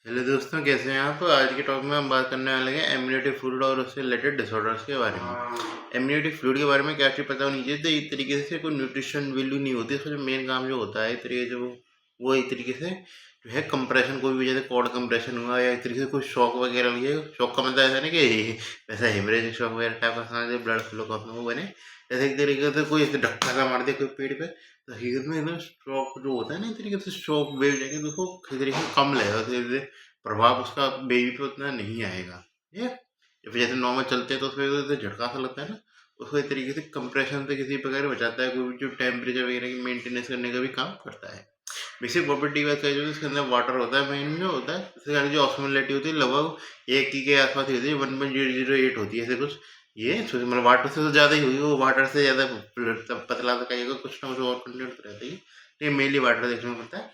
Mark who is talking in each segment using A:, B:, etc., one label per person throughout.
A: Hello दोस्तों, कैसे हैं आप। आज के टॉपिक में हम बात करने वाले हैं इम्यूनिटी फ्लूइड और उससे रिलेटेड डिसऑर्डर्स के बारे में। इम्यूनिटी फ्लूइड के बारे में क्या चीज़ पता होनी चाहिए। तो एक तरीके से कोई न्यूट्रिशन वैल्यू नहीं होती, इसका जो मेन काम जो होता है एक तरीके से वो एक तरीके से जो है कंप्रेशन, कोई भी जैसे कॉर्ड कंप्रेशन हुआ या एक तरीके से कोई शॉक वगैरह लिया। शॉक का मतलब ऐसा नहीं कि वैसा हेमरेज शॉक वगैरह टाइप का समझ ब्लड फ्लो का वो बने। ऐसे एक तरीके से कोई ऐसे धक्का सा मार दिया कोई पेड़ पे, तो हकीकत में ना शॉक जो होता है ना एक तरीके से शॉक वेव जाके तो उसको एक तरीके से कम लगेगा, धीरे प्रभाव उसका बेबी पे उतना नहीं आएगा। ठीक है। या फिर जैसे नॉर्मल चलते हैं तो उसमें तो झटका सा लगता है ना, उसको एक तरीके से कंप्रेशन से किसी प्रकार बचाता है, कोई भी जो टेम्परेचर वगैरह की मेंटेनेंस करने का भी काम करता है। बेसिक प्रॉपर्टी बात करें जो इसके अंदर वाटर होता है, मेन जो होता है इसके अंदर जो ऑस्मोलिटी होती है लगभग 1 के आसपास ही होती है, 1.008 होती है ऐसे कुछ। ये मतलब वाटर से तो ज़्यादा ही होगी, वो वाटर से ज़्यादा पतला तो कहिएगा, कुछ ना कुछ और कंटेंट तो रहता ही है, लेकिन मेनली वाटर देखने को मिलता है।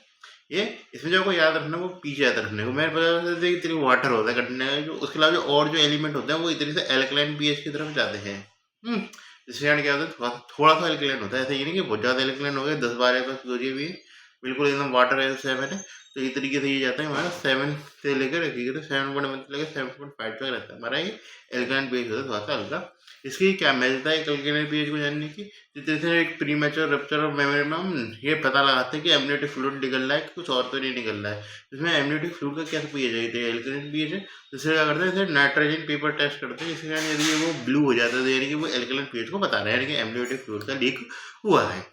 A: ये इसमें जो आपको याद रखना है वो पीछे याद रखने को, मेरे पता तरीके वाटर होता है कंटेनर का, जो उसके अलावा जो और जो एलिमेंट होते हैं वो एक तरीके से एल्कलाइन पीएच की तरफ जाते हैं। जिसके कारण क्या होता है, थोड़ा सा एल्कलाइन होता है, ऐसा ये नहीं कि बहुत ज़्यादा एल्कलाइन हो गया, 10-12 बस दो भी बिल्कुल एकदम वाटर है 7 है। तो ये तरीके से ये जाता है हमारा 7 से लेकर रखिएगा तो 7.5 तक रहता है हमारा ये एल्कलाइन पीएच होता है, थोड़ा सा हल्का। इसकी क्या मिलता है एल्कलाइन पीएच को जानने की, जैसे एक pre mature rupture of memory में हम ये पता लगाते हैं कि एमनियोटिक फ्लूइड निकल रहा है कि कुछ और तो नहीं निकल रहा है। इसमें एमनियोटिक फ्लूइड का क्या पीएच है, एल्कलाइन पीएच है। जिससे क्या करते हैं, जैसे नाइट्रोजन पेपर टेस्ट करते हैं, इसके कारण यदि वो ब्लू हो जाता है तो यानी कि वो एल्कलाइन पीएच को बता रहा है, यानी कि एमनियोटिक फ्लूइड का लीक हुआ है।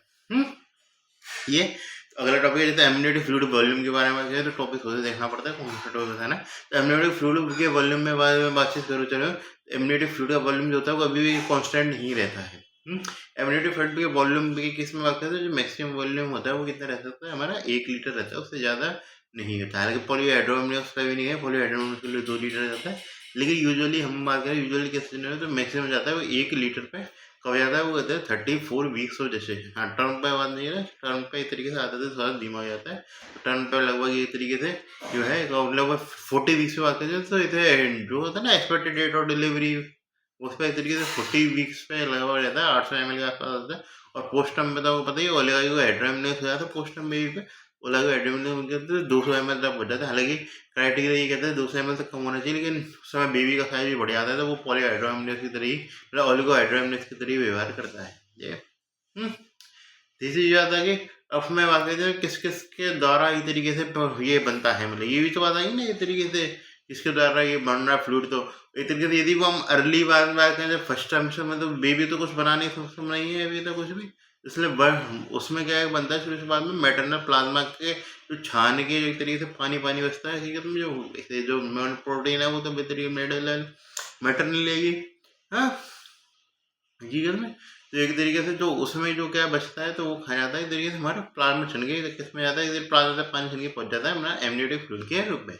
A: ये अगला टॉपिक है, जैसे एमनियोटिक फ्लूइड वॉल्यूम के बारे में है तो टॉपिक खुद देखना पड़ता है कौन सा टॉपिक है ना। तो एमनियोटिक फ्लूइड के वॉल्यूम में बारे में बातचीत करो चलो। एमनियोटिक फ्लूइड का वॉल्यूम जो होता है वो कभी भी कांस्टेंट नहीं रहता है। एमनियोटिक फ्लूइड के वॉल्यूम की किस में बात करते हैं, जो मैक्सिमम वॉल्यूम होता है वो कितना रह सकता है हमारा 1 लीटर रहता है, उससे ज़्यादा नहीं होता है। हालांकि पॉलीहाइड्रोअमनियस का भी नहीं है, पॉलीहाइड्रोअमनियस के लिए 2 लीटर जाता है, लेकिन यूजुअली हम बात करें यूजुअली किस तो मैक्सिमम जाता है वो 1 लीटर पे। कब जाता है वो कहते हैं 34 वीक्स ऑफ जैसे। हाँ, टर्म पे बात नहीं है ना, टर्म पे एक तरीके से आता है थोड़ा धीमा हो जाता है। तो टर्म पे लगभग एक तरीके से जो है लगभग 40 वीक्स पे बात करें तो इसे जो होता है ना एक्सपेक्टेड डेट ऑफ डिलीवरी, उस पर एक तरीके से 40 वीक्स पे लगभग रहता है, 800 ml के आसपास होता है। और पोस्ट टर्म में तो आपको पता ही ओलेगा को हेड्रोमनेस हो जाता है पोस्ट टर्म बेबी पे, ओलेगा हेड्रोमनेस 200 ml तक हो जाता है। हालांकि क्राइटेरिया ये कहता है 200 ml तक कम होना चाहिए, लेकिन उस समय बेबी का साइज भी बढ़ जाता है तो वो पॉलीहाइड्रोमनेस की तरह ही मतलब ओलिगोहाइड्रोमनेस की तरह ही व्यवहार करता है ये। तीसरी बात है कि अब मैं बात करते हैं किस किस के द्वारा ये तरीके से ये बनता है, मतलब ये भी तो बात आई ना एक तरीके से किसके द्वारा ये बन रहा फ्लूइड। तो एक तरीके से यदि वो हम अर्ली बात करें जब फर्स्ट टाइम में तो बेबी तो कुछ बना नहीं सक्षम नहीं है अभी तो कुछ भी, इसलिए उसमें क्या है बनता है शुरू से बाद में मैटरनल प्लाज्मा के जो छान के एक तरीके से पानी पानी बचता है, ठीक है। तुम जो प्रोटीन है वो तो बेहतरीन मैटरनल लेगी। हाँ जी घर में। तो एक तरीके से जो उसमें जो क्या बचता है तो वो खा जाता है, एक तरीके से हमारे प्लाज्मा में छन के किस में जाता है, इधर प्लाज्मा से पानी छन के पहुंच जाता है हमारा एमनियोटिक फ्लूइड के रूप में।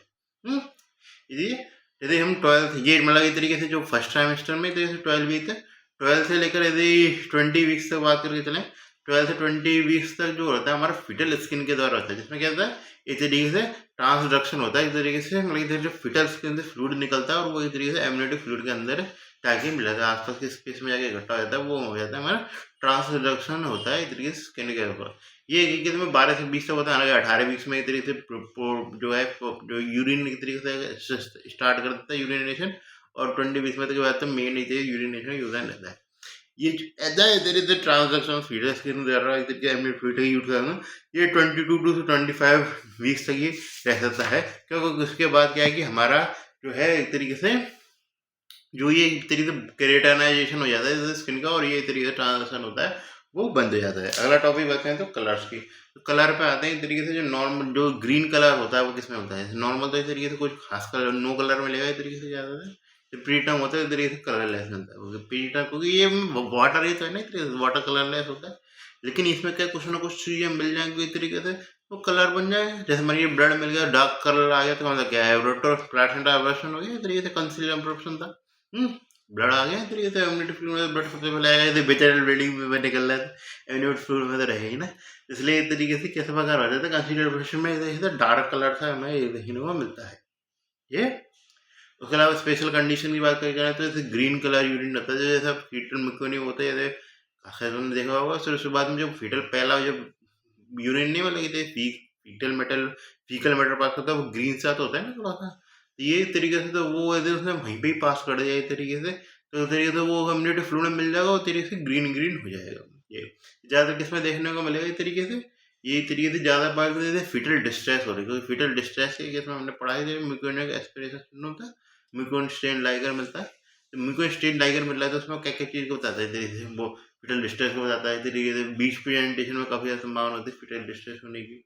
A: इसलिए यदि हम 12th ये मतलब एक तरीके से जो फर्स्ट ट्राइमेस्टर में तरीके से 12 वीक है, 12 से लेकर यदि 20 वीक्स तक बात करके चलें, 12 से 20 वीक्स तक जो होता है हमारा फिटल स्किन के द्वारा होता है, जिसमें क्या होता है एक तरीके से ट्रांसडक्शन होता है, एक तरीके से मतलब इधर जो फिटल स्किन से फ्लूइड निकलता है और वो एक तरीके से एमनियोटिक फ्लूइड के अंदर ताकि मिला था आसपास के स्पेस में जाके इकट्ठा हो जाता है, वो हो जाता है हमारा ट्रांसडक्शन होता है एक तरीके से स्किन के ऊपर। ये एक में 12 से 20 तक होता है, हालांकि 18 वीक्स में एक तरीके से जो है जो यूरिन एक तरीके से स्टार्ट कर देता है यूरिनेशन, और 20 वीक्स में तक बाद तो मेन यूरिनेशन यूजन रहता है। ये ऐसा है इधर इधर ट्रांसडक्शन फीडर स्किन दे रहा है इधर के एमनियोटिक फ्लूइड का यूज करना, ये 22 to 25 वीक्स तक ये रह सकता है, क्योंकि उसके बाद क्या है कि हमारा जो है एक तरीके से जो ये एक तरीके से केरेटानाइजेशन हो जाता है जैसे स्किन का, और ये एक तरीके से ट्रांजिशन होता है वो बंद हो जाता है। अगला टॉपिक बात करें तो कलर्स की, तो कलर पे आते हैं एक तरीके से जो नॉर्मल जो ग्रीन कलर होता है वो किसमें होता है, नॉर्मल तो इस तरीके से कुछ खास कलर नो कलर मिलेगा इस तरीके से ज़्यादा है। जो प्रीटर्म होता है इस तरीके से कलरलेस मिलता है, क्योंकि प्रीटर्म क्योंकि ये वाटर ही तो है ना, इस तरीके से वाटर कलरलेस होता है, लेकिन इसमें क्या कुछ ना कुछ चीज़ें मिल जाएंगी इस तरीके से वो कलर बन जाए। जैसे हमारी ये ब्लड मिल गया डार्क कलर आ गया तो मतलब क्या है रोटो प्लासेंटा एब्रेशन हो गया, इस तरीके से कंसीलियम ऑप्शन था। ब्लड आ गया तरीके से इम्यूनिटी फ्लूइड में, ब्लड सबसे पहले आएगा तो बेचारे ब्लीडिंग में निकल रहा है, इम्यूनिटी फ्लूइड में तो रहे ही ना, इसलिए एक तरीके से कैसे प्रकार हो जाता है कंसीडरेशन में जैसे डार्क कलर था हमें ये देखने को मिलता है ये। उसके अलावा स्पेशल कंडीशन की बात करें तो जैसे ग्रीन कलर यूरिन होता है, जैसे फीटल मिकोनियम होता है, जैसे आखिर तुमने देखा होगा फिर उसके बाद में जो फीटल पहला जब यूरिन नहीं मतलब फीटल मेटल फीकल मैटर पास करता है वो ग्रीन सा तो होता है ना थोड़ा सा, तो ये एक तरीके से तो वो यदि उसने वहीं पे ही पास कर दिया एक तरीके से, तो एक तरीके से वो कम्युनिटी फ्लूइड में मिल जाएगा और तरीके से ग्रीन ग्रीन हो जाएगा। ये ज़्यादा किसमें देखने को मिलेगा एक तरीके से, ये तरीके से ज़्यादा बात करते थे फिटल डिस्ट्रेस हो रही है, क्योंकि फिटल डिस्ट्रेस के केस में हमने पढ़ा है म्यूकोनिक एस्पिरेशन होता है, म्यूकोन स्टेन लाइगर मिलता है, तो म्यूकोन स्टेन लाइगर मिल रहा है तो उसमें क्या क्या चीज़ को बताता है तरीके से, वो फिटल डिस्ट्रेस को बताता है तरीके से, बीच प्रेजेंटेशन में काफ़ी ज़्यादा संभावना होती है फिटल डिस्ट्रेस होने की।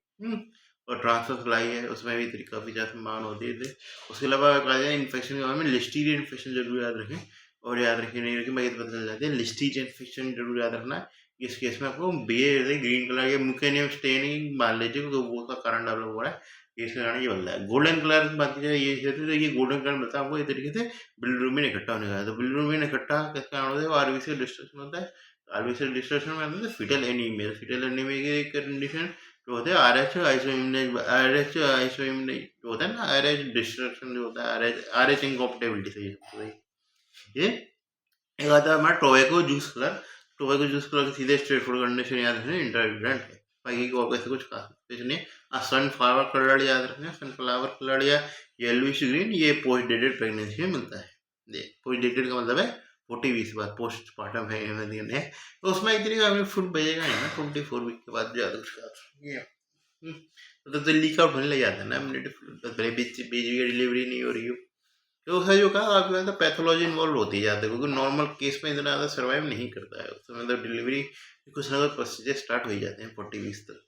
A: और ट्रांसफर फ्लाई है उसमें भी तरीका काफ़ी ज़्यादा संभावना होती है। उसके अलावा कहा जाए इन्फेक्शन के बारे में लिस्टीरिया इन्फेक्शन जरूर याद रखें, और याद रखें नहीं रखें भाई पता चल जाती है, लिस्टीरिया इन्फेक्शन जरूर याद रखना है। इस केस में आपको बे ग्रीन कलर या म्यूकोनियम स्टेनिंग मान लीजिए क्योंकि वो का कारण डेवलप हो रहा है, इसके कारण ये बन रहा है। गोल्डन कलर की बात की जाए ये गोल्डन कलर मिलता है आपको इस तरीके से बिलिरुबिन इकट्ठा होने का, तो बिलिरुबिन इकट्ठा किस कारण होता है, वो आरबीसी डिस्ट्रक्शन होता है, आरबीसी डिस्ट्रक्शन में आता है फिटल एनीमिया, फिटल एनीमिया की कंडीशन जो होता है आरएच आइसोइम्यूनेज, आरएच आइसोइम्यूनेज जो होता है ना, आरएच डिस्ट्रक्शन जो होता है, आरएच आरएच इनकॉम्पेटिबिलिटी से ये एक आता है हमारा tobacco juice colour, tobacco juice colour की सीधे स्ट्रेट फॉरवर्ड कंडीशन याद रखना इंटरग्रेंट है, बाकी को वैसे कुछ खास कुछ नहीं है। सनफ्लावर कलर याद रखना, सनफ्लावर कलर या येलोइश ग्रीन, ये पोस्ट डेटेड प्रेगनेंसी में मिलता है। ये पोस्ट डेटेड का मतलब है 40 वीक बाद पोस्ट पार्टम है, तो उसमें एक तरीके का फूड भेजेगा नहीं ना 24 वीक के बाद ज़्यादा कुछ खास ये तो लीक आउट होने लग जाता है ना, पहले बीच की डिलीवरी नहीं हो रही हो, तो उसका जो कहा आपके ज़्यादा पैथोलॉजी इन्वॉल्व होती जाती है, क्योंकि नॉर्मल केस में इतना ज़्यादा सर्वाइव नहीं करता है, उस समय तो डिलीवरी कुछ ना कुछ प्रोसीजर स्टार्ट हो ही जाते हैं 40 वीक तक।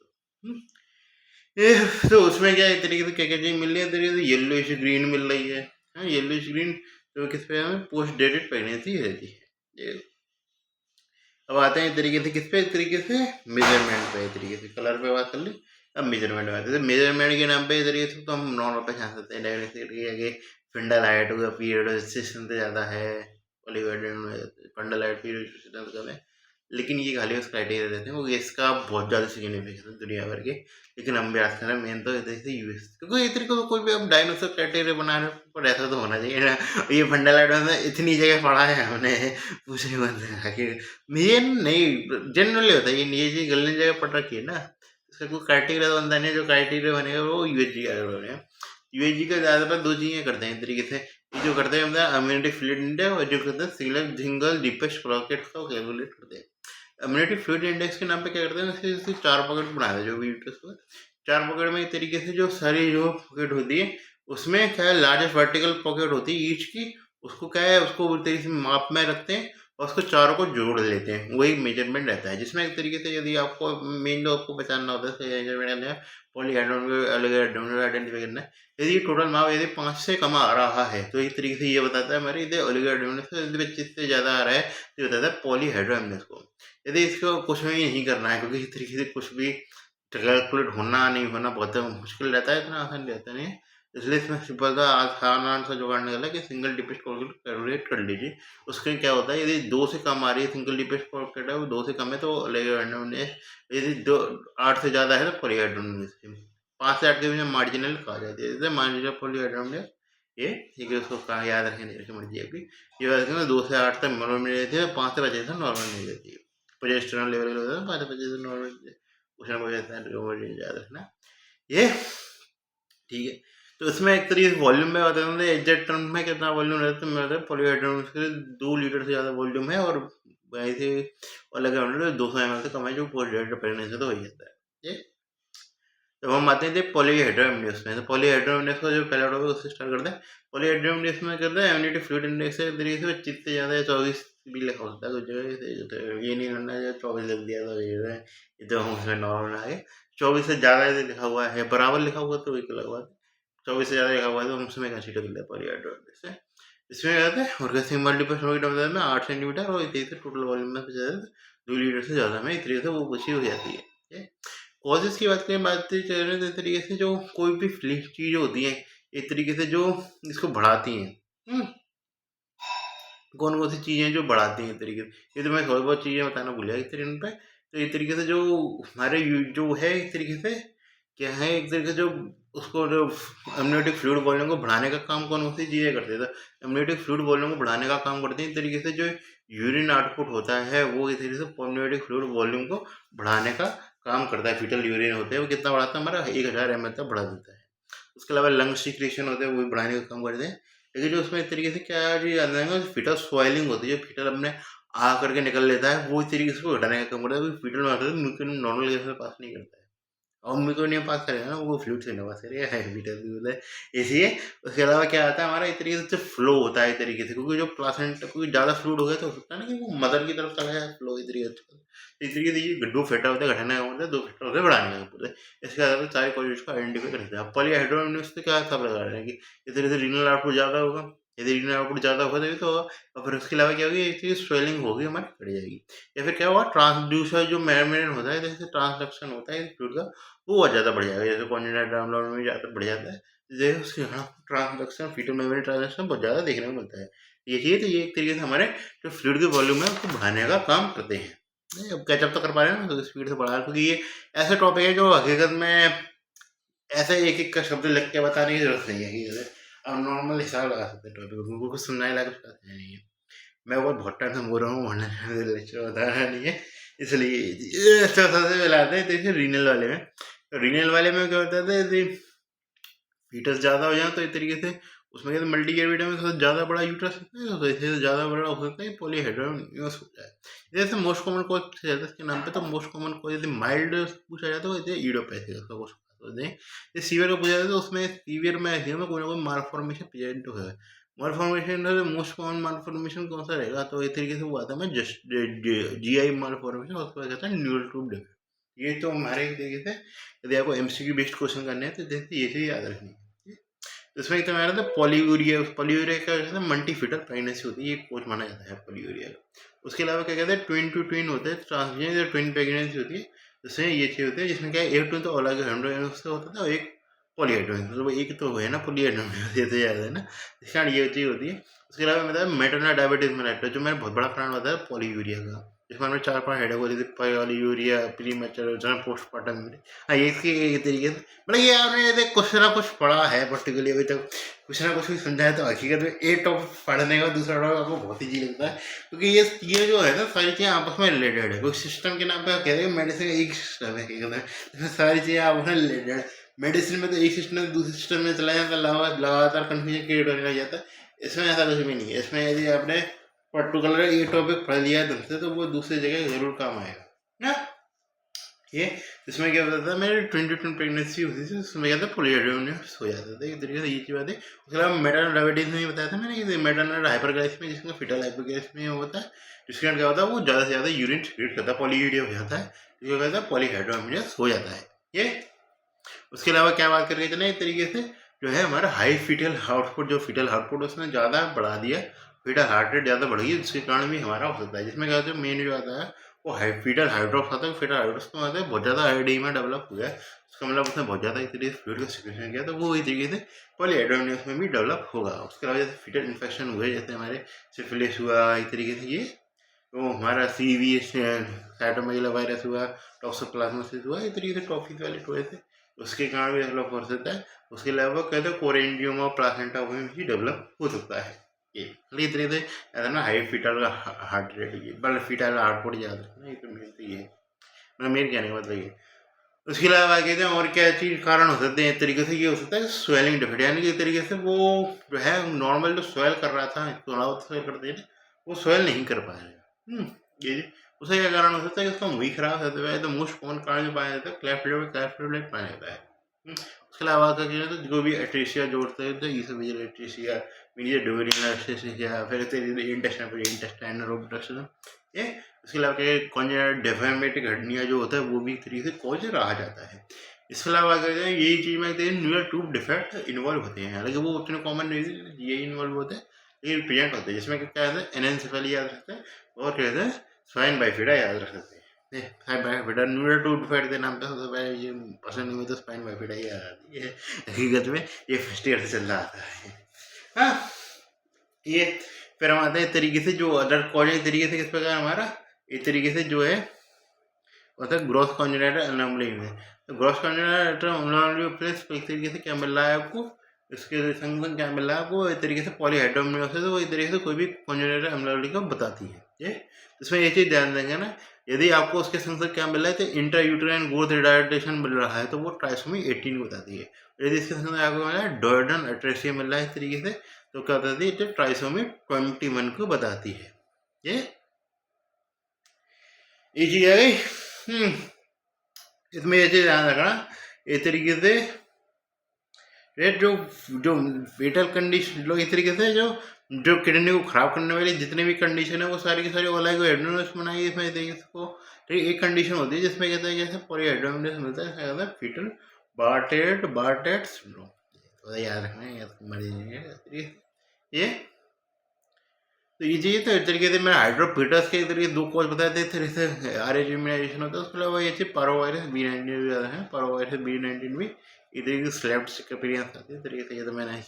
A: तो उसमें क्या एक तरीके से क्या क्या चीज़ मिल रही है, तरीके से येलोइश ग्रीन मिल रही है, येलोइश ग्रीन, तो किस पे हमें पोस्ट डेटेड प्रेगनेंसी रहती है। ये अब आते हैं तरीके से किस पे, एक तरीके से मेजरमेंट पे, एक तरीके से कलर पे बात कर ली, अब मेजरमेंट में आते हैं। मेजरमेंट के नाम पे इस तरीके से तो हम नॉर्मल पहचान सकते हैं डायरेक्ट, फिंडल हाइट होगा, पीरियड से ज़्यादा है, फंडल हाइट पीरियड कम है, लेकिन ये खाली उस क्राइटेरिया देते हैं क्योंकि इसका बहुत ज़्यादा सिग्निफिकेंस है दुनिया भर के, लेकिन हम भी आज करें मेन तो इधर यूएस, क्योंकि ये तरीके से कोई भी हम डायनासोर क्राइटेरिया बना रहे हैं पर ऐसा तो होना चाहिए ना, ये फंडल हाइट में इतनी जगह पढ़ा है हमने पूछने बनते मेन नहीं जनरली होता है, ये चीज़ गलत जगह पढ़ रखी है ना, इसका कोई क्राइटेरिया तो बनता नहीं, जो क्राइटेरिया बनेगा वो यूएसजी का बनेगा। यूएसजी का ज़्यादातर दो चीज़ें करते हैं तरीके से, ये जो करते हैं मतलब इम्यूनिटी फ्लूइड इंडेक्स, और जो करते हैं सिंगल डीपेस्ट पॉकेट का कैलकुलेट करते हैं। इम्यूनिटी फ्लूइड इंडेक्स के नाम पे क्या करते हैं, इसके 4 पॉकेट बनाए थे जो भी यूट्रस पर, 4 पॉकेट में एक तरीके से जो सारी जो पॉकेट होती है उसमें क्या है, लार्जेस्ट वर्टिकल पॉकेट होती है ईच की, उसको क्या है उसको तरीके से माप में रखते हैं और उसको चारों को जोड़ लेते हैं, वही मेजरमेंट रहता है, जिसमें एक तरीके से यदि आपको मेन जो आपको पहचानना होता है मेजरमेंट पॉलीहाइड्रोन अलग आइडेंटिफाई करना है, यदि टोटल माप यदि 5 से कम आ रहा है तो एक तरीके से ये बताता है हमारे यदि ओलिगोडेंड्रोन से 25 से ज़्यादा आ रहा है तो ये बताता है पॉलीहाइड्रोमिनस को। यदि इसको कुछ भी नहीं करना है क्योंकि इस तरीके से कुछ भी कैलकुलेट होना नहीं होना बहुत मुश्किल रहता है, इतना आसान रहता नहीं है, इसलिए इसमें सिंपल सा आसान सा जुगाड़ निकला कि सिंगल डिपेस्ट कैलकुलेट कर लीजिए। उसके क्या होता है यदि 2 से कम आ रही है सिंगल डिपेस्ट पॉकेट है, वो 2 से कम है तो ओलिगोडेंड्रोन, यदि 8 से ज़्यादा है तो पॉलीहाइड्रोमिनस, 5 से 8 के बीच में मार्जिनल कहा जाता है, जैसे मार्जिनल पॉलीहाइड्रोमिनस ये ठीक है, उसको कहा याद रखें नहीं रखें मर्जी आपकी, ये बात रखें 2 से 8 तक नॉर्मल नहीं रहती है, 5 से 25 तक नॉर्मल नहीं रहती है, प्रोजेस्टेरॉन लेवल होता है 5 से 25 तक नॉर्मल कुछ ना कुछ रहता है, याद रखना ये ठीक है। तो इसमें एक तरीके से वॉल्यूम में बताते हैं एग्जैक्ट टर्म में कितना वॉल्यूम रहता है, मेरा पॉलीहाइड्रोमिनस के 2 लीटर से ज़्यादा वॉल्यूम है, और वैसे अलग 200 ml से कम है जो पॉलीहाइड्रो प्रेगनेंसी तो हो जाता है ये। जब हम आते हैं पॉलीहाइड्रोमिनस में, तो पॉलीहाइड्रोमिनस का जो पहला टॉपिक उससे स्टार्ट करते हैं। पॉलीहाइड्रोमिनस में करते हैं इम्यूनिटी फ्लूइड इंडेक्स है तरीके से 25 से ज़्यादा है, 24 भी लिखा होता है कुछ जगह से, तो ये नहीं करना है 24 लिख दिया तो ये तो हम उसमें नॉर्मल आगे 24 से ज़्यादा यदि लिखा हुआ है बराबर लिखा हुआ तो एक अलग बात, 24 से ज़्यादा लिखा हुआ है तो हम उसमें कंसीडर कर लिया पॉलीहाइड्रोमिनस से। इसमें क्या होता है ऑर्गेनिक मल्टीपल में 8 सेंटीमीटर और इस से टोटल वॉल्यूम में 2 लीटर से ज़्यादा में इस तरीके से वो पूछी हो जाती है। कॉजेज़ की बात करें, बात चल रही है इस तरीके से जो कोई भी चीज़ होती है एक तरीके से जो इसको बढ़ाती हैं, कौन कौन सी चीज़ें जो बढ़ाती हैं तरीके से, ये तो मैं थोड़ी बहुत चीज़ें बताना भूल गया एक तरीके पे, तो एक तरीके से जो हमारे जो है एक तरीके से क्या है, एक तरीके से जो उसको जो इम्यूनिटिक फ्लूइड वॉल्यूम को बढ़ाने का काम कौन कौन सी चीज़ें करते हैं, तो इम्यूनिटिक फ्लूइड वॉल्यूम को बढ़ाने का काम करते हैं एक तरीके से जो यूरिन आउटपुट होता है वो एक तरीके से इम्यूनिटिक फ्लूइड वॉल्यूम को बढ़ाने का काम करता है। फीटल यूरिन होते हैं वो कितना बढ़ाता है हमारा 1000 ml तक बढ़ा देता है। उसके अलावा लंग सिक्रेशन होते हैं वो भी बढ़ाने का काम करते हैं। लेकिन जो उसमें एक तरीके से क्या चीज़ आता है ना, फीटल स्वेलिंग होती है, जो फीटल अपने आ करके निकल लेता है, वो इस तरीके से उसको घटाने का काम करता है। फीटल में नॉर्मल गैस में पास नहीं करता है, और मेरे को नहीं पास करेगा ना, वो फ्लूइड से नहीं पास करेगा, है बीटा भी होता है इसलिए। उसके अलावा क्या आता है हमारा एक तरीके से फ्लो होता है एक तरीके से, क्योंकि जो प्लासेंटा क्योंकि ज़्यादा फ्लूइड हो गया तो हो सकता है ना कि वो मदर की तरफ चला जाए फ्लो इस तरीके से। इस तरीके से ये दो फेटर होते हैं घटाने का होता है, दो फेटर होते हैं बढ़ाने का होता है। इसके अलावा सारे कॉलेज को आइडेंटिफाई करते हैं। पॉलीहाइड्रोनियस से क्या सब लगा रहे हैं कि इस तरीके से रीनल आउटपुट ज़्यादा होगा, यदि रीनल आउटपुट ज़्यादा होगा तभी तो होगा। और फिर उसके अलावा क्या होगी, एक चीज़ स्वेलिंग होगी हमारी बढ़ जाएगी। या फिर क्या होगा, ट्रांसड्यूसर जो मेम्ब्रेन होता है, जैसे ट्रांसडक्शन होता है फ्लूइड का, वो बहुत ज़्यादा बढ़ जाएगा। जैसे कॉन्जेनिटल डाउनलोड में ज़्यादा बढ़ जाता है, जैसे उसके यहाँ ट्रांसडक्शन फीटल मेमोरी ट्रांसडक्शन बहुत ज़्यादा देखने को मिलता है। ये चीज़ तो ये एक तरीके से हमारे जो फ्लूइड के वॉल्यूम है उसको बढ़ाने का काम करते हैं। नहीं, अब कैचअप तो कर पा रहे हैं ना, तो स्पीड से बढ़ा, क्योंकि ये ऐसे टॉपिक है जो हकीकत में ऐसे एक एक का शब्द लिख के बताने की जरूरत नहीं है कि जैसे अब नॉर्मल हिसाब लगा सकते हैं टॉपिक, उनको कुछ सुनने लायक कुछ है नहीं है। मैं बहुत टाइम से बोल रहा हूँ, वरना लेक्चर बता रहा नहीं है, इसलिए ये सबसे मिलाते हैं। देखिए रीनल वाले में, तो रीनल वाले में क्या होता है, फीटस ज़्यादा हो जाए तो एक तरीके से उसमें कहते हैं मल्टी ग्रेविटी में थोड़ा ज़्यादा बड़ा यूट्रस होता है, तो इससे ज़्यादा बड़ा हो सकता है पॉलीहेड्रोनियस हो जाए। जैसे मोस्ट कॉमन कॉज है इसके नाम पे, तो मोस्ट कॉमन कॉज यदि माइल्ड पूछा जाए तो कहते हैं ईडियोपैथिक उसका कुछ होते हैं। ये सीवियर का पूछा जाए तो उसमें सीवियर में ऐसी में कोई ना कोई मालफॉर्मेशन प्रेजेंट है। मालफॉर्मेशन मोस्ट कॉमन मालफॉर्मेशन कौन सा रहेगा, तो एक तरीके से वो आता है जस्ट GI मालफॉर्मेशन, उसके बाद कहता है न्यूरल ट्यूब डिफेक्ट। ये तो हमारे एक तरीके से यदि आपको MCQ बेस्ड क्वेश्चन करने हैं तो जैसे ये चीज़ याद रखनी है। इसमें एक तो मेरा था पॉलीयूरिया, पॉलीयूरिया का कहते हैं मल्टी फीटल प्रेगनेंसी होती है, ये कोच माना जाता है पॉलीयूरिया का। उसके अलावा क्या कहते हैं ट्विन टू ट्विन होते हैं, ट्रांसमिशन या ट्विन प्रेगनेंसी होती है, जिसमें ये चीज़ होती है जिसमें क्या एक ट्विन तो अलग हाइड्रोजन से होता था और एक पॉलीहाइड्रोजन, मतलब एक तो है ना पॉलीहाइड्रोजन, ये तो याद है ना, इस कारण ये चीज़ होती है। उसके अलावा मतलब मेटरनल डायबिटीज में जो मेरा बहुत बड़ा कारण होता है पॉलीयूरिया का, जिसमें हमें 4-5 हेडेक होती थी, पॉलीयूरिया, प्रीमेच्योर, पोस्टपार्टम। हाँ, ये इसके एक तरीके से मतलब ये आपने यदि कुछ ना कुछ पढ़ा है पर्टिकुलरली अभी तक, कुछ ना कुछ भी समझा है, तो हकीकत में एक टॉपिक पढ़ने का दूसरा टॉपिक आपको बहुत ईजी लगता है, क्योंकि ये जो है ना सारी चीज़ें आपस में रिलेटेड है। कोई सिस्टम के नाम पे आप कहते हैं मेडिसिन एक सिस्टम है, हकीकत में इसमें सारी चीज़ें आपस में रिलेटेड है। मेडिसिन में तो एक सिस्टम में दूसरे सिस्टम में चला जाता है, लगातार कन्फ्यूजन क्रिएट होने लग जाता है। इसमें ऐसा कुछ भी नहीं है। इसमें यदि आपने पर्टिकुलर ये टॉपिक पढ़ लिया है ढंग से, तो वो दूसरी जगह जरूर काम आएगा ना। ये इसमें क्या होता था, मेरे 22 प्रेगनेंसी होती थी, उसमें क्या था पॉलीहाइड्रोनियस हो जाता था, एक तरीके से ये चीज़ बात है। उसके अलावा मेटरनल डायबिटीज में बताया था मैंने कि मेटरनल हाइपरग्लाइसेमिया जिसका फीटल हाइपरग्लाइसेमिया होता है, जिसके कारण क्या होता है वो ज़्यादा से ज़्यादा यूरिन सिक्रेट करता है, पॉलीयूरिया हो जाता है, जो कहता है पॉलीहाइड्रोनियस हो जाता है ये। उसके अलावा क्या बात करके चले, एक तरीके से जो है हमारा हाई फीटल आउटपुट, जो फीटल आउटपुट उसने ज़्यादा बढ़ा दिया, फीटल हार्ट रेट ज़्यादा बढ़ गई, जिसके कारण भी हमारा हो सकता है। जिसमें क्या होता है मेन जो आता है वो फीटल हाइड्रोप्स आता है। फीटल हाइड्रोप्स में आता है बहुत ज़्यादा एडिमा डेवलप हुआ है, उसका मतलब उसने बहुत ज़्यादा एक तरीके से फ्लूइड का सिक्रेशन किया, तो वो एक तरीके से पॉलीहाइड्रोनियस में भी डेवलप होगा। उसके अलावा जैसे फीटल इन्फेक्शन हुए, जैसे हमारे सिफिलिस हुआ, एक तरीके से ये तो हमारा CV साइटोमेगाला वायरस हुआ, टॉक्सोप्लाज्मोसिस हुआ, एक तरीके से टॉफिस वाले टोए थे, उसके कारण भी डेवलप हो सकता है। उसके अलावा कहते हैं कोरेंजियोमा प्लासेंटा में भी डेवलप हो सकता है। ये तरीके से ऐसा ना हाई फीटल का हार्ट रेट, ये बल्कि फीटल आउटपुट याद रखना, ये तो मेन तो ये है, मतलब मेरे कहने का मतलब ये। उसके अलावा कहते हैं और क्या चीज़ कारण हो सकते हैं, एक तरीके से ये हो सकता है स्वेलिंग डिफेक्ट, यानी कि एक तरीके से वो जो है नॉर्मल जो स्वेल कर रहा था, थोड़ा बहुत स्वेल करते हैं, वो स्वेल नहीं कर पाया। ये उसका क्या कारण हो सकता है कि उसका मुँह खराब हो जाता है, तो मोस्ट कॉमन कारण जो पाया जाता है क्लेफ्ट लिप पाया जाता है। उसके अलावा क्या किया तो जो भी एट्रेसिया जोड़ते हैं, तो इसोफेजियल एट्रेसिया, मीडियल डोरिनल एट्रेसिया, फिर इंटेस्टाइनल ऑब्स्ट्रक्शन ये। उसके अलावा क्या कॉन्जेनिटल डेफर्मेटिक हर्निया जो होता है, वो भी एक तरीके से कॉज रहा जाता है। इसके अलावा क्या कहते हैं यही चीज़ में न्यूरल ट्यूब डिफेक्ट इन्वॉल्व होते हैं, हालांकि वो उतने कॉमन नहीं है, ये इन्वॉल्व होते हैं लेकिन प्रेजेंट होते हैं, जिसमें क्या कहते हैं एनेंसेफेली याद रखते हैं, और कहते हैं स्वाइन बाइफिडा याद रख सकते हैं। बाइफिडा न्यूरल ट्यूब डिफेक्ट के नाम पे सबसे पहले ये पसंद नहीं हुई तो स्पाइन बाइफिडा ही याद आती है। हकीकत में ये फर्स्ट ईयर से चल रहा आता है। हाँ, ये फिर हम आते हैं तरीके से जो अदर कॉलेज तरीके से किस प्रकार हमारा एक तरीके से जो है होता है ग्रॉस कॉन्जेनिटल एनोमली में। तो ग्रॉस कॉन्जेनिटल एनोमली प्लस एक तरीके से क्या मिल रहा है आपको, इसके संग क्या मिल रहा है आपको, एक तरीके से पॉलीहाइड्रोनियस है, तो वो एक तरीके से कोई भी कॉन्जेनिटल एनोमली को बताती है। ये इसमें ये चीज़ ध्यान देंगे ना, यदि आपको उसके संग से क्या मिल रहा है तो इंट्रा यूटेराइन ग्रोथ रिटार्डेशन मिल रहा है तो वो ट्राइसोमी 18 बताती है। यदि इसके संग से आपको मिला है डोर्डन अट्रेसिया मिल रहा है इस तरीके से तो क्या बताती है, तो ट्राइसोमी 21 को बताती है। ये चीज आ गई। इसमें ये चीज ध्यान रखना इस तरीके से जो जो फेटल कंडीशन लोग इस तरीके से जो किडनी को खराब करने वाली जितने भी कंडीशन है वो सारी की सारी ओलाइगोहेड्रोनिस बनाई इसमें इसको। तो एक कंडीशन होती है जिसमें कहते हैं जैसे पॉलीहेड्रोनिस मिलता है फीटल बार्टेट सिंड्रोम, तो याद रखना है, मर जाएंगे ये। तो ये चाहिए तो इस तरीके से मैंने हाइड्रोपीटस के तरीके दो कोच बताए थे, फिर से आरएच इम्यूनाइजेशन होता है। उसके अलावा ये चीज पारोवायरस B19 भी ज़्यादा है, पारोवायरस B19 भी इधर स्लेप्ट चिकनगुनिया आती है तरीके से। ये तो मैंने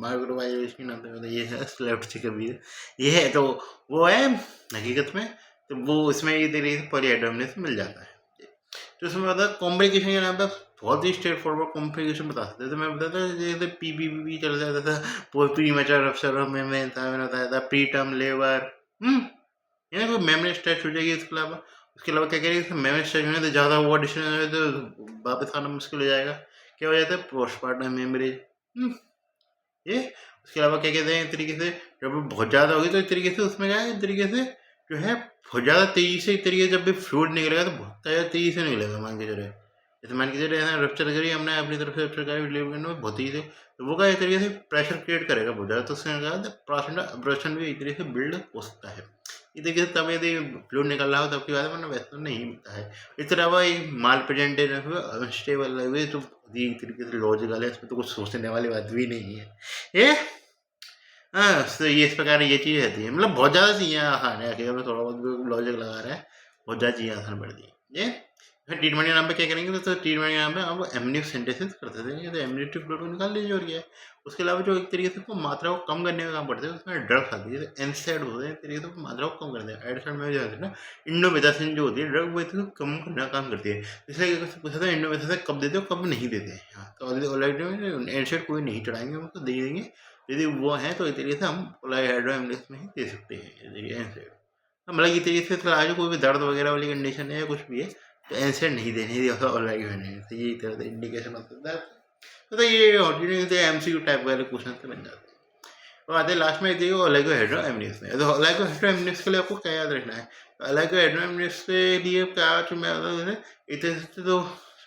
A: माइक्रोवायरस के नाम पे ये है स्लेप्ट चिकनगुनिया, ये है तो वो है हकीकत में, तो वो इसमें ये तरीके से पॉलीहेड्रोनिस मिल जाता है। तो उसमें मतलब कॉम्प्लिकेशन के नाम पे बहुत ही स्ट्रेट फॉरवर्ड कॉम्प्लिकेशन बता सकते थे। मैं बताता जैसे PPP चल जाता था, प्री मैच्योर रप्चर में मैंने बताया था प्री टर्म लेबर, ये कोई मेमोरी स्ट्रेच हो जाएगी। उसके अलावा क्या करेंगे, मेमोरी स्ट्रेच होने तो ज़्यादा ओवर डिस्टेंस हो तो वापस आना मुश्किल हो जाएगा, क्या हो जाता है पोस्टमार्टम मेमोरी। ये उसके अलावा क्या कहते हैं इस तरीके से जब बहुत ज़्यादा होगी तो इस तरीके से उसमें क्या है, इस तरीके से जो है बहुत ज़्यादा तेज़ी से इस तरीके से जब भी फ्लूइड निकलेगा तो बहुत ज़्यादा तेज़ी से निकलेगा। मान के चले जैसे मान के चले रप्चर करिए हमने अपनी तरफ से रप्चर करी डिलीवर करने में बहुत तेज़ी से, तो वो क्या इस तरीके से प्रेशर क्रिएट करेगा बहुत ज़्यादा, तो उससे क्या है प्लासेंटा अब्रप्शन भी एक तरीके से बिल्ड हो सकता है। ये तरीके से तब यदि फ्लूइड निकल रहा हो तब की बात है, वरना वैसे तो नहीं मिलता है। इस तरह माल प्रेजेंटेड अनस्टेबल हुए तो एक तरीके से लॉजिकल है, इसमें तो कुछ सोचने वाली बात भी नहीं है ये। हाँ, तो ये इस प्रकार ये चीज़ रहती है, मतलब बहुत ज़्यादा चीज़ें आसान है, अकेले में थोड़ा बहुत लॉजिक लगा रहा है, बहुत ज़्यादा चीज़ें आसान पड़ दी ये। फिर ट्रीटमेंट के नाम पे क्या करेंगे, तो ट्रीटमेंट के नाम पे आप एमनियो सिंथेसिस करते थे, तो एमनियोटिव फ्लूइड को निकाल लीजिए और क्या है। उसके अलावा जो एक तरीके से को मात्रा को कम करने का काम करते हैं उसमें ड्रग्स आती है, तो एनसेड होते हैं एक तरीके से मात्रा को कम करते हैं। एडसेड में जो है ना इंडोमेथासिन जो होती है ड्रग वो इसको कम करने का काम करती है। इसलिए पूछा था इंडोमेथासिन कब देते हो कब नहीं देते हैं। हाँ, तो ऑलरेडी एनसेड कोई नहीं चढ़ाएंगे, उनको दे देंगे, यदि वो है तो इस तरीके से हम हाइड्रोएमलेस में ही दे सकते हैं एनसेड। मतलब ये तरीके से फिलहाल कोई भी दर्द वगैरह वाली कंडीशन है या कुछ भी है तो एनसेड नहीं देनी थी ऑलरेडी होने, तो ये तरह से इंडिकेशन होता है। तो ये ऑर्डिनरी MCQ टाइप वाले क्वेश्चन से बन जाते हैं। और आते लास्ट में देखिए ओलिगोहेड्रोएमनियस में, तो ओलिगोहेड्रोएमनियस के लिए आपको क्या याद रखना है, ओलिगोहेड्रोएमनियस के लिए क्या मैं इतने तो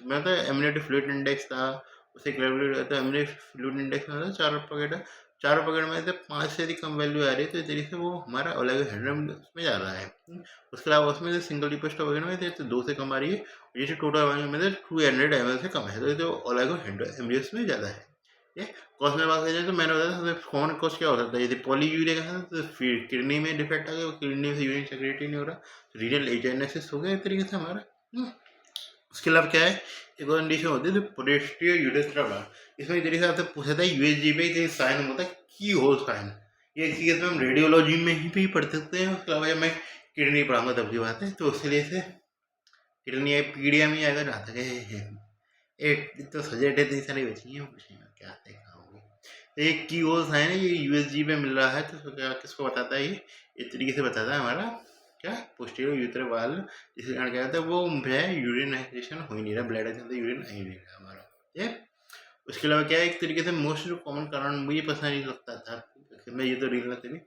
A: मैं तो एम्यूनिटी फ्लूइड इंडेक्स था उसे कैलकुलेट करता है। एम्यूनिटी फ्लूइड इंडेक्स में चारों पॉकेट में से 5 से यदि कम वैल्यू आ रही है तो इस तरीके से वो हमारा ओलिगोहेड्रोएमनियस में जा रहा है। उसके अलावा उसमें से सिंगल डिपोजिट वगैरह में तो 2 से कम आ रही है, जैसे टोटल में 200 ml से कम है, तो ये तो ओलिगोहेड्रोएमनियस में ज़्यादा है। ये कॉज में बात करें तो मैंने बताया सबसे कॉमन कॉज क्या हो सकता है, यदि पॉलीयूरिया का है तो फिर किडनी में डिफेक्ट आ गया, किडनी से यूरिन सेक्रेट ही नहीं हो रहा, रीनल एजेनेसिस हो गया एक तरीके से हमारा। उसके अलावा क्या है एक और कंडीशन होती है पोस्टीरियर यूरेथ्रा ब्लॉक, इसमें एक तरीके से आपसे पूछा था USG पे एक साइन होता है की होल साइन, ये इसी केस में हम रेडियोलॉजी में ही भी पढ़ सकते हैं। उसके अलावा मैं किडनी पढ़ाऊंगा तब की बात है, तो उसके लिए से किडनी पीडिया में आएगा जहाँ तक है एक तो सजेट है, इतनी सारी बची हैं कुछ नहीं क्या देखाऊंगी। तो एक की होल साइन है ये USG पे मिल रहा है, तो क्या किसको बताता है, ये इस तरीके से बताता है हमारा क्या पोस्टीरियर यूरेथ्रा वाल्व, जिसके कारण क्या होता है वो है यूरिनाइजेशन हो ही नहीं रहा, ब्लैडर के अंदर यूरिन आ ही नहीं रहा हमारा ये। उसके अलावा क्या है एक तरीके से मोस्ट कॉमन कारण मुझे पता नहीं लगता था, मैं ये तो रीजन थे भी,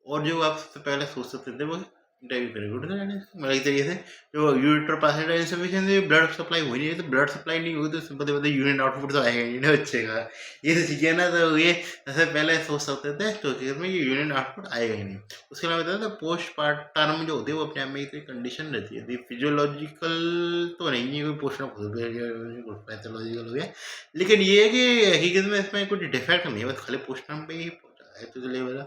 A: और जो आप सबसे पहले सोच सकते थे वो इंटरव्यू करेंगे मतलब एक तरीके से जो यूरिटर पास इंसफिशिएंसी ब्लड सप्लाई हो नहीं है, तो ब्लड सप्लाई नहीं होगी तो पता पता यूरिन आउटपुट तो आएगा ही ना बच्चे का, ये तो चीज़ें ना, तो ये सबसे पहले सोच सकते थे तो में ये यूरिन आउटपुट आएगा ही नहीं। उसके अलावा बताया तो पोस्ट पार्टम जो होती है वो अपने आप में एक कंडीशन रहती है, फिजियोलॉजिकल तो नहीं है कोई पोस्ट पैथोलॉजिकल हो गया, लेकिन ये है कि हकीकत में इसमें कुछ डिफेक्ट नहीं है, बस खाली पोस्टमार्टम पे ही पहुंचा है, तो चलिए वाला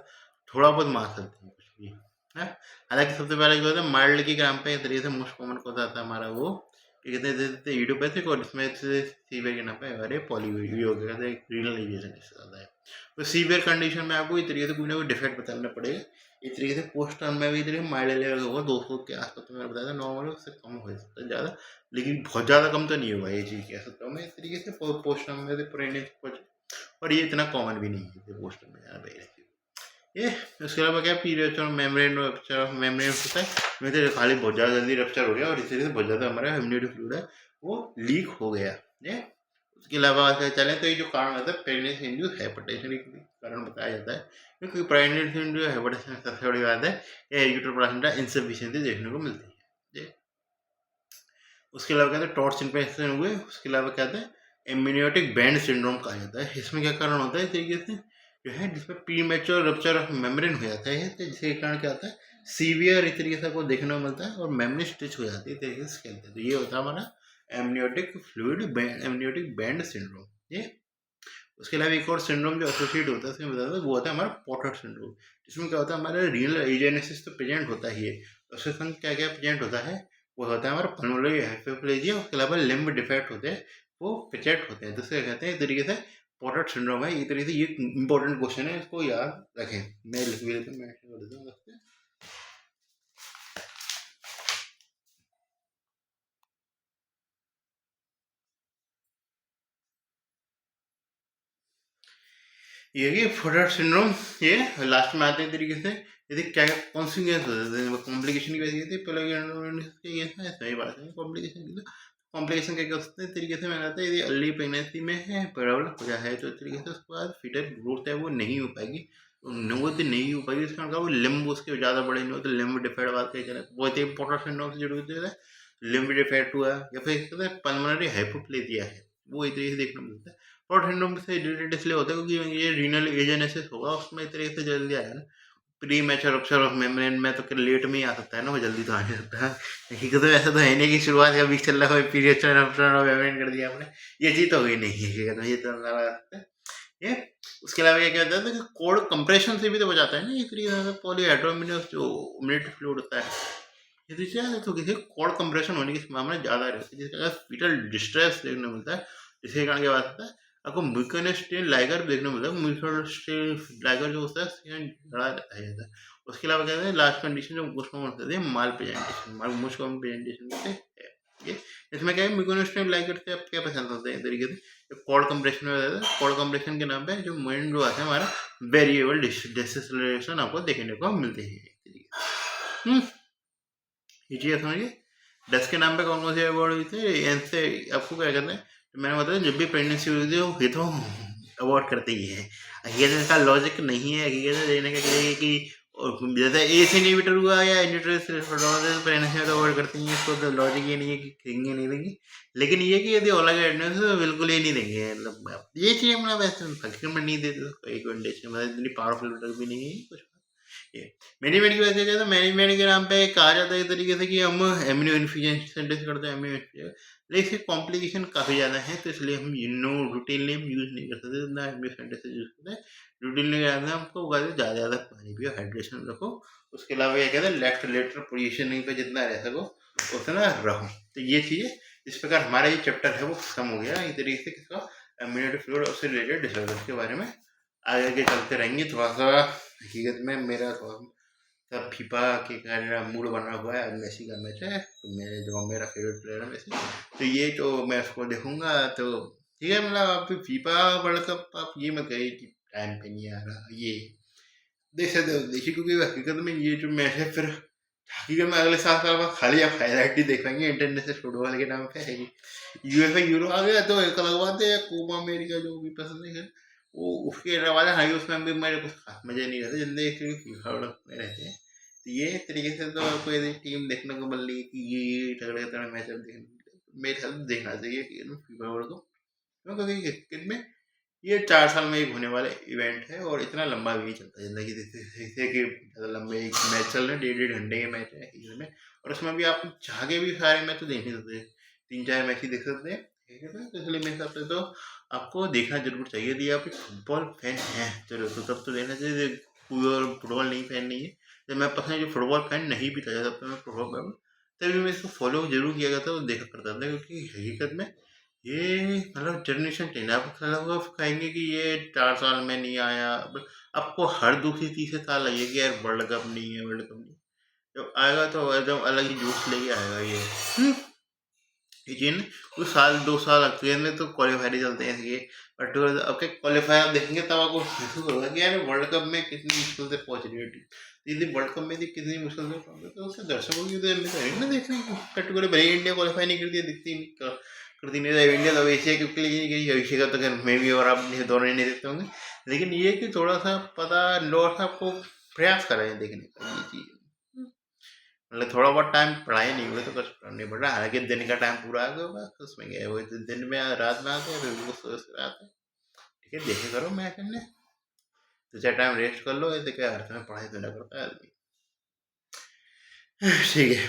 A: थोड़ा बहुत मान सकते हैं कुछ भी है। हालांकि सबसे पहले क्या होता है माइल्ड की ग्राम पे तरीके से मोस्ट कॉमन होता था हमारा वो क्या कहते थे यूट्यूब और इसमें सीवियर के नाम पे अरे पॉलीवीडियो कहते हैं रीनलाइजेशन इससे ज़्यादा है। तो सीवियर कंडीशन में आपको इस तरीके से कोई ना कोई डिफेक्ट बताना पड़ेगा, इस तरीके से पोस्ट टर्म में भी तरीके माइल्ड लेवल होगा 200 के आसपास, तो मैंने बताया था नॉर्मल उससे कम हो सकता है ज़्यादा, लेकिन बहुत ज़्यादा कम तो नहीं होगा ये चीज़ कह सकता हूँ मैं इस तरीके से पोस्ट टर्म में और ये इतना कॉमन भी नहीं है पोस्ट टर्म में ज़्यादा। ये उसके अलावा क्या पीरियड और मेम्ब्रेन रप्चर मेम्ब्रेन होता है, में तो खाली बहुत ज़्यादा जल्दी रप्चर हो गया और इस तरीके से बहुत ज़्यादा हमारा इम्यूनिटी फ्लूइड है वो लीक हो गया। ये उसके अलावा अगर चले तो ये जो कारण होता है प्रेगनेंसी इंड्यूस हाइपरटेंशन एक कारण बताया जाता है, क्योंकि प्रेगनेंसी इंड्यूस हाइपरटेंशन सबसे बड़ी बात है ये यूट्रो प्लासेंटा इंसफिशियंसी देखने को मिलती है। ये उसके अलावा कहते हैं टॉर्च इन्फेक्शन हुए, उसके अलावा कहते हैं इम्यूनियोटिक बैंड सिंड्रोम कहा जाता है। इसमें क्या कारण होता है इस तरीके से जो है जिसमें pre mature rupture of membrane हो जाता है, तो जिसके कारण क्या होता है सीवियर इस तरीके से आपको देखने को मिलता है और मेमोरी स्टिच हो जाती है इस तरीके से खेलते हैं। तो ये होता है हमारा amniotic fluid amniotic band syndrome. ये उसके अलावा एक और सिंड्रोम जो एसोसिएट होता है उसमें बताया था वो होता है हमारा पॉटर सिंड्रोम, जिसमें क्या होता है हमारा रीनल एजेनेसिस तो प्रेजेंट होता ही है, उसके संग क्या क्या प्रेजेंट होता है वो होता है हमारा पल्मोनरी हाइपोप्लेजिया, उसके अलावा लिम्ब डिफेक्ट होते हैं वो प्रेजेंट होते हैं, तो इससे कहते हैं इस तरीके से पॉटर सिंड्रोम है। इस तरीके से ये इंपॉर्टेंट क्वेश्चन है, इसको याद रखें। मैं लिख भी लेता हूँ, मैं कर देता हूँ। ये फोर्डर सिंड्रोम ये लास्ट में आते हैं तरीके से, यदि क्या कॉन्सिक्वेंस होते हैं कॉम्प्लिकेशन की वजह से पहले ये सही बात है कॉम्प्लिकेशन की, तो कॉम्प्लिकेशन क्या क्या होते हैं तरीके से मैंने आता है यदि अर्ली प्रेगनेंसी में है प्रॉब्लम हो जाए है तो इस तरीके से उसके बाद फीटल ग्रोथ है वो नहीं हो पाएगी, ग्रोथ नहीं हो पाएगी, इसका मतलब वो लिम्ब उसके ज़्यादा बड़े नहीं होते, लिम्ब डिफेक्ट बात कही जाए बहुत ही इंपॉर्टेंट सिंड्रोम से जुड़ी होती है, लिम्ब डिफेक्ट हुआ या फिर पल्मोनरी हाइपोप्लेजिया है वो एक तरीके से देखने को मिलता है। और सिंड्रोम से रिलेटेड इसलिए होता है क्योंकि ये रीनल एजेनेसिस होगा उसमें इस तरीके से जल्दी आएगा ना, pre mature rupture of membrane में तो लेट में ही आ सकता है ना, वो जल्दी तो आ नहीं सकता है। हकीकत तो ऐसा तो है नहीं कि शुरुआत का वीक चल रहा है पीरियड रप्चर ऑफ मेम्ब्रेन कर दिया आपने, ये चीज़ तो हुई नहीं है हकीकत में, ये तो है ये। उसके अलावा क्या कहता है कि कोड कंप्रेशन से भी तो बचाता है ना इस तरीके से, पॉलीहाइड्रोमिनस जो इम्यूनिटी फ्लूइड होता है यदि क्या है तो किसी कोड कंप्रेशन होने की संभावना ज़्यादा रहती है, जिसके कारण फीटल डिस्ट्रेस देखने को मिलता है, जिसके कारण क्या बात होता है आपको म्यूकोनेस्टिन लाइगर देखने को मिलता है, म्यूकोनेस्टिन लाइगर जो होता है बड़ा रहता है जाता है। उसके अलावा कहते हैं लास्ट कंडीशन जो मोस्ट कॉमन होती है माल प्रेजेंटेशन, मोस्ट कॉमन प्रेजेंटेशन कहते हैं ये। इसमें क्या है म्यूकोनेस्टिन लाइगर से आप क्या पसंद होते हैं तरीके से कोड कंप्रेशन में रहता है, कोड कंप्रेशन के नाम पे जो मेन जो आता है हमारा वेरिएबल डिसेलेरेशन आपको देखने को मिलते हैं। ये चीज़ समझिए। डस के नाम पे कौन कौन से अवार्ड हुए थे इनसे आपको क्या कहते हैं, तो मैंने बताया जब भी प्रेगनेंसी हुई थी वो ये तो अवार्ड करते ही हैं, हकीकत इसका लॉजिक नहीं है, हकीकत देने के लिए कि जैसे एस इनहिबिटर हुआ या प्रेगनेंसी में तो अवार्ड करती हैं, इसको तो लॉजिक ये नहीं है कि देंगे नहीं देंगे, लेकिन ये कि यदि ओला गाइडेंस तो बिल्कुल ही नहीं देंगे, मतलब ये चीज़ मतलब वैसे हकीकत में नहीं देते, कोई कंडीशन मतलब इतनी पावरफुल भी नहीं है कुछ ये। मैनेजमेंट की वजह से तो मैनेजमेंट के नाम पे कहा जाता है इस तरीके से कि हम एम्यूनो इन्फ्लुएंस सिंथेसिस करते हैं एम्यूनो, लेकिन इसके कॉम्प्लिकेशन काफ़ी ज़्यादा है, तो इसलिए हम नो रूटीनली हम यूज़ नहीं कर सकते, ना एम्यूनो सिंथेसिस यूज़ करते हैं रूटीनली क्या है हमको ज़्यादा ज़्यादा पानी पियो, हाइड्रेशन रखो, उसके अलावा ये कहते हैं लेफ्ट लेटर पोजिशनिंग पे जितना रह सको उतना रहो। तो ये चीज़ें इस प्रकार हमारा ये चैप्टर है वो खत्म हो गया इस तरीके से किसका इम्यूनिटी फ्लूइड और उससे रिलेटेड डिसऑर्डर्स के बारे में आगे चलते रहेंगे। थोड़ा सा हकीकत में मेरा तब फीफा के कारण मूड बना हुआ है, आज मेसी का मैच है तो मेरे जो मेरा फेवरेट प्लेयर है मेसी, तो ये तो मैं उसको देखूंगा, तो ठीक है मतलब आप फीफा वर्ल्ड कप आप ये मत कहिए कि टाइम पे नहीं आ रहा, ये देख सकते हो देखिए, क्योंकि हकीकत में ये जो मैच है फिर हकीकत में अगले 7 साल बाद खाली आप हाईलाइट ही देख पाएंगे इंटरनेशनल फुटबॉल के नाम पे है। यूएफए यूरो आ गया तो एक अलग बात है, कोपा अमेरिका जो भी पसंद है वो उसके अलावा हाई उसमें भी मेरे कुछ खास मजे नहीं रहते जिंदगी के फीफा वर्ल्ड कप में रहते हैं। तो ये एक तरीके से तो आपको यदि टीम देखने को मिल रही है कि ये तगड़े तगड़े मैच अब देखने मेरे ख्याल से देखना चाहिए कि फीफा वर्ल्ड कप, क्योंकि क्रिकेट में ये 4 साल में एक होने वाला इवेंट है और इतना लंबा भी नहीं चलता जिंदगी, जैसे कि ज़्यादा लंबे एक मैच चल रहे हैं 1.5 घंटे के मैच है इसमें, और उसमें भी आप चाह के भी सारे मैच तो देख नहीं सकते, 3-4 मैच ही देख सकते हैं, ठीक है ना? तो इसलिए मेरे हिसाब से तो आपको देखना जरूर चाहिए, यदि आप एक फुटबॉल फैन हैं चलो तो तब तो देखना चाहिए, कोई और फुटबॉल नहीं फैन नहीं है, जब मैं पर्सनली जो फुटबॉल फैन नहीं भी था तब तो मैं फुटबॉल तभी मैं इसको फॉलो जरूर किया करता और देखा करता था, क्योंकि हकीकत में ये मतलब जनरेशन चेंज आप मतलब कहेंगे कि ये 4 साल में नहीं आया, आपको हर दूसरी तीसरे साल लगेगा कि यार वर्ल्ड कप नहीं है, वर्ल्ड कप नहीं, जब आएगा तो एकदम अलग ही जोश लेके आएगा ये। लेकिन कुछ साल 2 साल लगते हैं तो क्वालिफायर ही चलते हैं ये पर्टिकुलर। अब क्या क्वालिफायर आप देखेंगे तब आपको महसूस होगा कि यार वर्ल्ड कप में कितनी मुश्किल से पहुंच रही है टीम। यदि वर्ल्ड कप में थी कितनी मुश्किल से पहुंचे तो उससे दर्शकों की तो जिम्मेदारी है ना देखने की। पर्टिकुलर भाई इंडिया क्वालिफाई नहीं करती है, दिखती नहीं करती नहीं है इंडिया, तो एशिया कप के लिए नहीं गई। एशिया का तो खैर मैं भी और आप दोनों ही नहीं देखते होंगे, लेकिन ये कि थोड़ा सा पता लोग आपको प्रयास कर रहे हैं देखने का ये चीज़। मतलब थोड़ा बहुत टाइम पढ़ाई नहीं हुई तो कुछ पढ़ना नहीं पड़ रहा, हालांकि दिन का टाइम पूरा आ गया होगा उसमें गए हुए तो दिन में रात में आते हैं फिर वो रात में ठीक है देखे करो मैं करने तो चाहे टाइम रेस्ट कर लो, ऐसे क्या अर्थ में पढ़ाई तो ना करता है आदमी। ठीक है।